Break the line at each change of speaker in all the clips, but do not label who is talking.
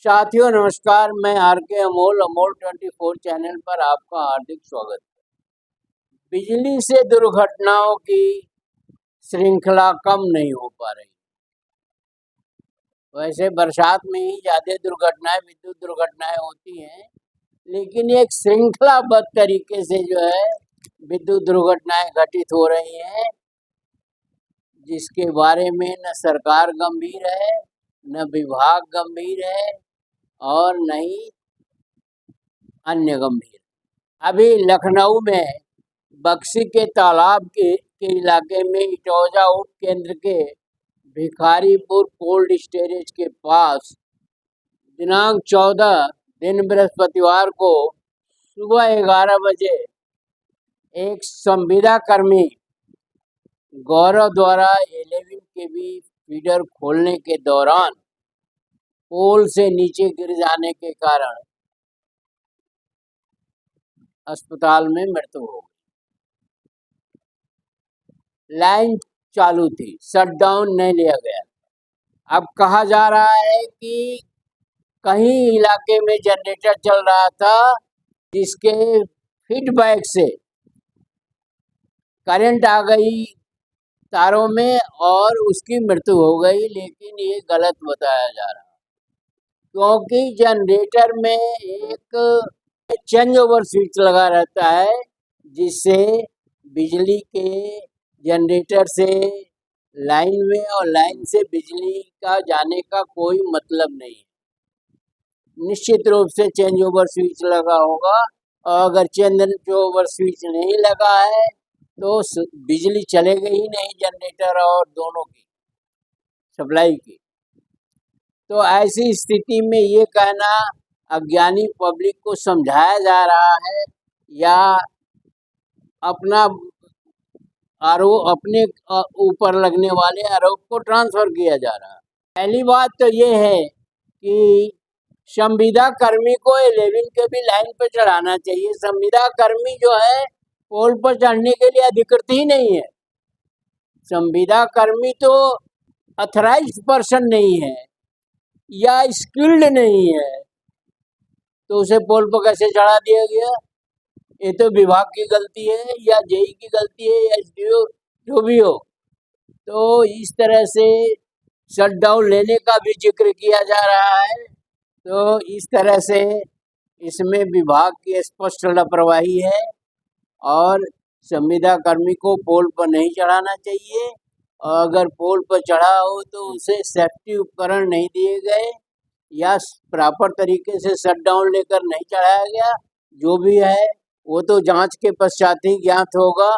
साथियों नमस्कार, मैं आर के अमोल 24 चैनल पर आपका हार्दिक स्वागत है। बिजली से दुर्घटनाओं की श्रृंखला कम नहीं हो पा रही। वैसे बरसात में ही ज़्यादा दुर्घटनाएं, विद्युत दुर्घटनाएं होती हैं, लेकिन एक श्रृंखलाबद्ध तरीके से जो है विद्युत दुर्घटनाएं घटित हो रही हैं, जिसके बारे में न सरकार गंभीर है, न विभाग गंभीर है और न ही अन्य गंभीर। अभी लखनऊ में बक्सी के तालाब के इलाके में इटौजा उप केंद्र के भिखारीपुर कोल्ड स्टोरेज के पास दिनांक 14 दिन बृहस्पतिवार को सुबह 11 बजे एक संविदा कर्मी गौरव द्वारा 11 केवी फीडर खोलने के दौरान पोल से नीचे गिर जाने के कारण अस्पताल में मृत्यु हो गई। लाइन चालू थी, शटडाउन नहीं लिया गया। अब कहा जा रहा है कि कहीं इलाके में जनरेटर चल रहा था, जिसके फीडबैक से करंट आ गई तारों में और उसकी मृत्यु हो गई। लेकिन ये गलत बताया जा रहा है, क्योंकि जनरेटर में एक चेंज ओवर स्विच लगा रहता है, जिससे बिजली के जनरेटर से लाइन में और लाइन से बिजली का जाने का कोई मतलब नहीं है। निश्चित रूप से चेंज ओवर स्विच लगा होगा, और अगर चेंज ओवर स्विच नहीं लगा है तो बिजली चलेगी ही नहीं, जनरेटर और दोनों की सप्लाई की। तो ऐसी स्थिति में ये कहना अज्ञानी पब्लिक को समझाया जा रहा है या अपना आरोप, अपने ऊपर लगने वाले आरोप को ट्रांसफर किया जा रहा है। पहली बात तो ये है कि संविदा कर्मी को 11 के भी लाइन पर चढ़ाना चाहिए। संविदा कर्मी जो है पोल पर चढ़ने के लिए अधिकृत ही नहीं है। संविदा कर्मी तो अथराइज्ड पर्सन नहीं है या स्किल्ड नहीं है, तो उसे पोल पर कैसे चढ़ा दिया गया? ये तो विभाग की गलती है या जेई की गलती है या एसडीओ, जो भी हो। तो इस तरह से शटडाउन लेने का भी जिक्र किया जा रहा है। तो इस तरह से इसमें विभाग की स्पष्ट लापरवाही है और संविदा कर्मी को पोल पर नहीं चढ़ाना चाहिए, और अगर पोल पर चढ़ा हो तो उसे सेफ्टी उपकरण नहीं दिए गए या प्रॉपर तरीके से शटडाउन लेकर नहीं चढ़ाया गया। जो भी है वो तो जांच के पश्चात ही ज्ञात होगा।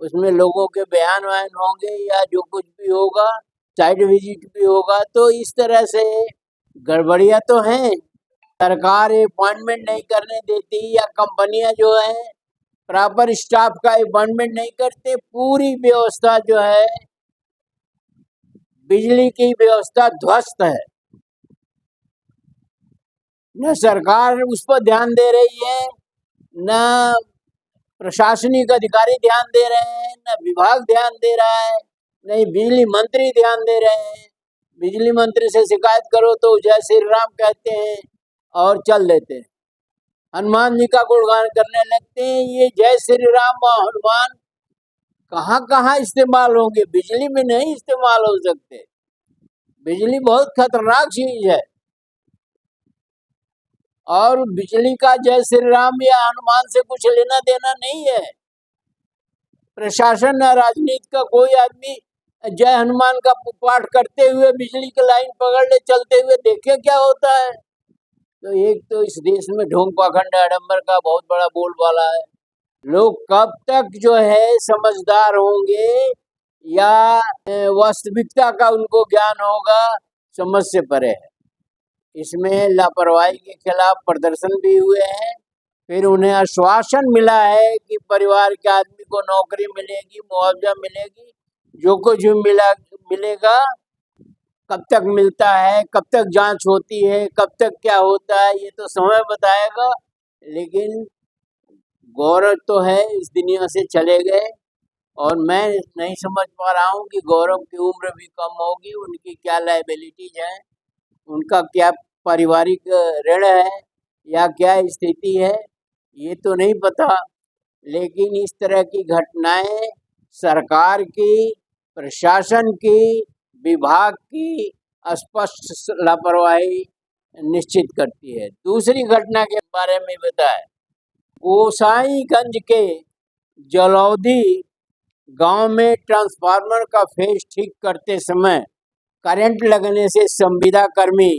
उसमें लोगों के बयान वयान होंगे या जो कुछ भी होगा, साइट विजिट भी होगा। तो इस तरह से गड़बड़ियाँ तो हैं। सरकार अपॉइंटमेंट नहीं करने देती या कंपनियां जो है प्रॉपर स्टाफ का अपॉइंटमेंट नहीं करते। पूरी व्यवस्था जो है, बिजली की व्यवस्था ध्वस्त है। न सरकार उस पर ध्यान दे रही है, न प्रशासनिक अधिकारी ध्यान दे रहे हैं, न विभाग ध्यान दे रहा है, न ही बिजली मंत्री ध्यान दे रहे हैं। बिजली मंत्री से शिकायत करो तो जय श्री राम कहते हैं और चल देते हैं। हनुमान जी का गुणगान करने लगते हैं। ये जय श्री राम और हनुमान कहाँ कहाँ इस्तेमाल होंगे? बिजली में नहीं इस्तेमाल हो सकते। बिजली बहुत खतरनाक चीज है, और बिजली का जय श्री राम या हनुमान से कुछ लेना देना नहीं है। प्रशासन या राजनीति का कोई आदमी जय हनुमान का पाठ करते हुए बिजली की लाइन पकड़ ले चलते हुए, देखे क्या होता है। तो एक तो इस देश में ढोंग पाखंड आडंबर का बहुत बड़ा बोलबाला है। लोग कब तक जो है समझदार होंगे या वास्तविकता का उनको ज्ञान होगा, समझ से परे है। इसमें लापरवाही के खिलाफ प्रदर्शन भी हुए हैं। फिर उन्हें आश्वासन मिला है कि परिवार के आदमी को नौकरी मिलेगी, मुआवजा मिलेगी, जो कुछ भी मिलेगा। कब तक मिलता है, कब तक जांच होती है, कब तक क्या होता है, ये तो समय बताएगा। लेकिन गौरव तो है इस दुनिया से चले गए, और मैं नहीं समझ पा रहा हूँ कि गौरव की उम्र भी कम होगी, उनकी क्या लायबिलिटीज है, उनका क्या पारिवारिक ऋण है या क्या स्थिति है ये तो नहीं पता, लेकिन इस तरह की घटनाएं सरकार की, प्रशासन की, विभाग की स्पष्ट लापरवाही निश्चित करती है। दूसरी घटना के बारे में बताएं। गोसाईगंज के जलौधी गांव में ट्रांसफार्मर का फेस ठीक करते समय करंट लगने से संविदा कर्मी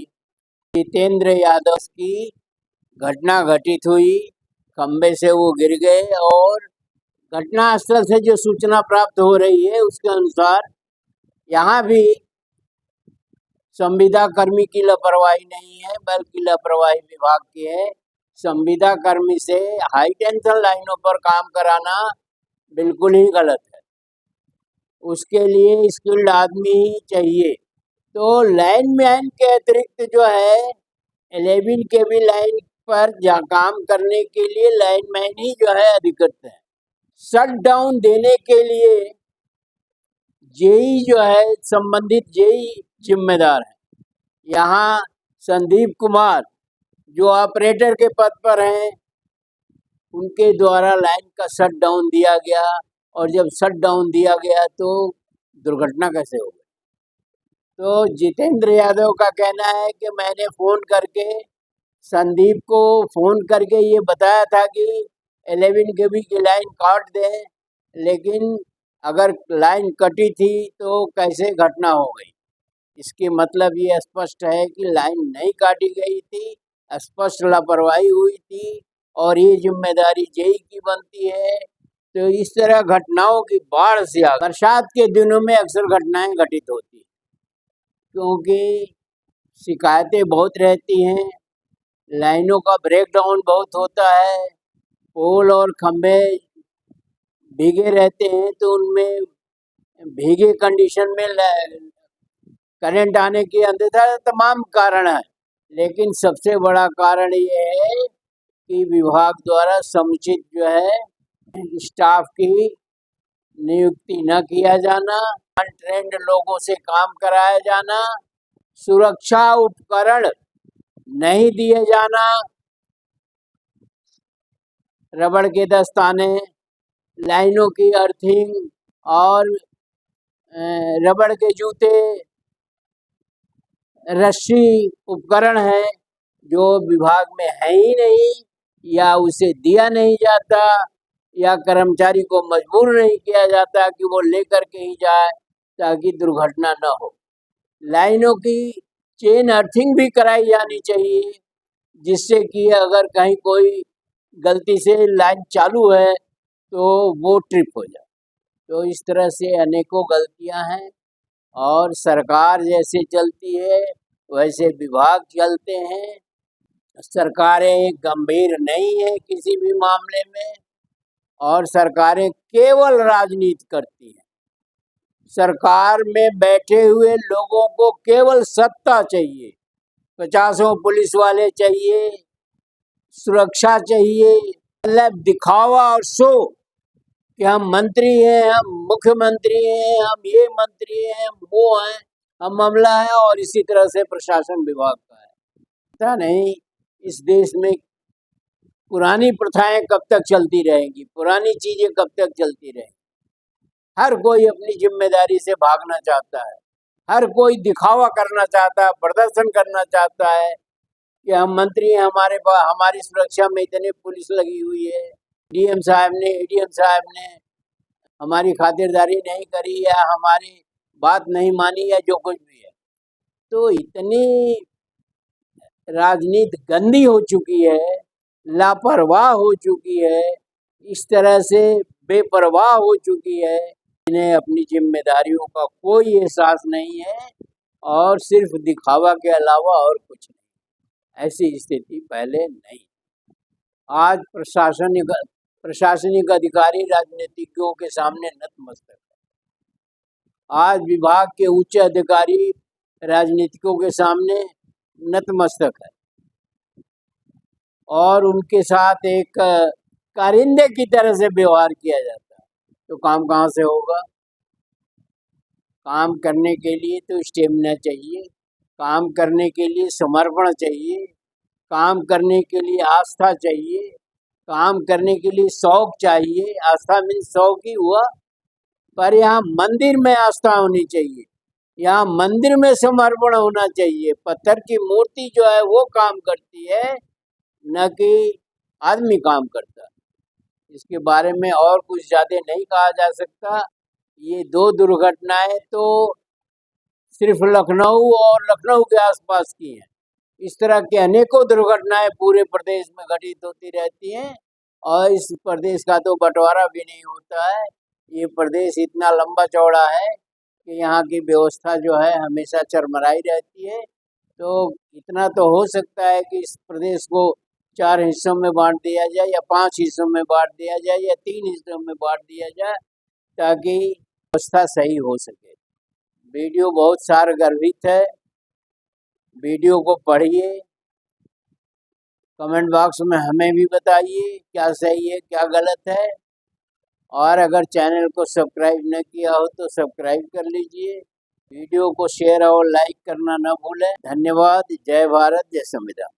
जितेंद्र यादव की घटना घटित हुई। खंबे से वो गिर गए और घटनास्थल से जो सूचना प्राप्त हो रही है उसके अनुसार यहाँ भी संविदा कर्मी की लापरवाही नहीं है बल्कि लापरवाही विभाग की है। संविदा कर्मी से हाई टेंशन लाइनों पर काम कराना बिल्कुल ही गलत है। उसके लिए स्किल्ड आदमी ही चाहिए। तो लाइनमैन के अतिरिक्त जो है 11 केवी लाइन पर काम करने के लिए लाइनमैन ही जो है अधिकृत है। शट डाउन देने के लिए जेई जो है संबंधित जेई जिम्मेदार है। यहाँ संदीप कुमार जो ऑपरेटर के पद पर हैं उनके द्वारा लाइन का शट डाउन दिया गया और जब शट डाउन दिया गया तो दुर्घटना कैसे हो गई। तो जितेंद्र यादव का कहना है कि मैंने फ़ोन करके संदीप को फ़ोन करके ये बताया था कि 11 केवी की लाइन काट दें, लेकिन अगर लाइन कटी थी तो कैसे घटना हो गई। इसके मतलब ये स्पष्ट है कि लाइन नहीं काटी गई थी, स्पष्ट लापरवाही हुई थी और ये जिम्मेदारी जेई की बनती है। तो इस तरह घटनाओं की बाढ़ से बरसात के दिनों में अक्सर घटनाएं घटित होती हैं क्योंकि शिकायतें बहुत रहती हैं, लाइनों का ब्रेकडाउन बहुत होता है, पोल और खंभे भीगे रहते हैं तो उनमें भीगे कंडीशन में करंट आने की अंधेरा तमाम कारण है। लेकिन सबसे बड़ा कारण ये है कि विभाग द्वारा समुचित जो है स्टाफ की नियुक्ति न किया जाना, अनट्रेंड लोगों से काम कराया जाना, सुरक्षा उपकरण नहीं दिए जाना, रबड़ के दस्ताने, लाइनों की अर्थिंग और रबड़ के जूते, रस्सी उपकरण है जो विभाग में है ही नहीं या उसे दिया नहीं जाता या कर्मचारी को मजबूर नहीं किया जाता कि वो लेकर के ही जाए ताकि दुर्घटना न हो। लाइनों की चेन अर्थिंग भी कराई जानी चाहिए जिससे कि अगर कहीं कोई गलती से लाइन चालू है तो वो ट्रिप हो जाए। तो इस तरह से अनेकों गलतियां हैं और सरकार जैसे चलती है वैसे विभाग चलते हैं। सरकारें गंभीर नहीं है किसी भी मामले में और सरकारें केवल राजनीति करती हैं। सरकार में बैठे हुए लोगों को केवल सत्ता चाहिए, 50 पुलिस वाले चाहिए, सुरक्षा चाहिए, मतलब दिखावा और शो कि हम मंत्री हैं, हम मुख्यमंत्री हैं, हम ये मंत्री हैं, हम वो हैं, हम मामला है। और इसी तरह से प्रशासन विभाग का है। पता नहीं इस देश में पुरानी प्रथाएं कब तक चलती रहेंगी, पुरानी चीजें कब तक चलती रहेंगी। हर कोई अपनी जिम्मेदारी से भागना चाहता है, हर कोई दिखावा करना चाहता है, प्रदर्शन करना चाहता है कि हम मंत्री हैं, हमारे पास हमारी सुरक्षा में इतनी पुलिस लगी हुई है, डीएम साहब ने एडीएम साहब ने हमारी खातिरदारी नहीं करी या हमारी बात नहीं मानी या जो कुछ भी है। तो इतनी राजनीति गंदी हो चुकी है, लापरवाह हो चुकी है, इस तरह से बेपरवाह हो चुकी है, इन्हें अपनी जिम्मेदारियों का कोई एहसास नहीं है और सिर्फ दिखावा के अलावा और कुछ नहीं। ऐसी स्थिति पहले नहीं। आज प्रशासनिक अधिकारी राजनीतिज्ञों के सामने नतमस्तक है। आज विभाग के उच्च अधिकारी राजनीतिकों के सामने नतमस्तक है और उनके साथ एक कारिंदे की तरह से व्यवहार किया जाता है। तो काम कहाँ से होगा? काम करने के लिए तो स्टेमिना चाहिए, काम करने के लिए समर्पण चाहिए, काम करने के लिए आस्था चाहिए, काम करने के लिए शौक चाहिए। आस्था मीन्स शौक ही हुआ, पर यहाँ मंदिर में आस्था होनी चाहिए, यहाँ मंदिर में समर्पण होना चाहिए। पत्थर की मूर्ति जो है वो काम करती है, न कि आदमी काम करता है। इसके बारे में और कुछ ज़्यादा नहीं कहा जा सकता। ये दो दुर्घटनाएं तो सिर्फ लखनऊ और लखनऊ के आसपास की हैं। इस तरह की अनेकों दुर्घटनाएं पूरे प्रदेश में घटित होती रहती हैं, और इस प्रदेश का तो बंटवारा भी नहीं होता है। ये प्रदेश इतना लंबा चौड़ा है कि यहाँ की व्यवस्था जो है हमेशा चरमराई रहती है। तो इतना तो हो सकता है कि इस प्रदेश को 4 हिस्सों में बांट दिया जाए, या 5 हिस्सों में बांट दिया जाए, या 3 हिस्सों में बांट दिया जाए, ताकि व्यवस्था सही हो सके। वीडियो बहुत सारगर्भित है, वीडियो को पढ़िए, कमेंट बॉक्स में हमें भी बताइए क्या सही है क्या गलत है, और अगर चैनल को सब्सक्राइब न किया हो तो सब्सक्राइब कर लीजिए। वीडियो को शेयर और लाइक करना न भूलें। धन्यवाद। जय भारत, जय संविधान।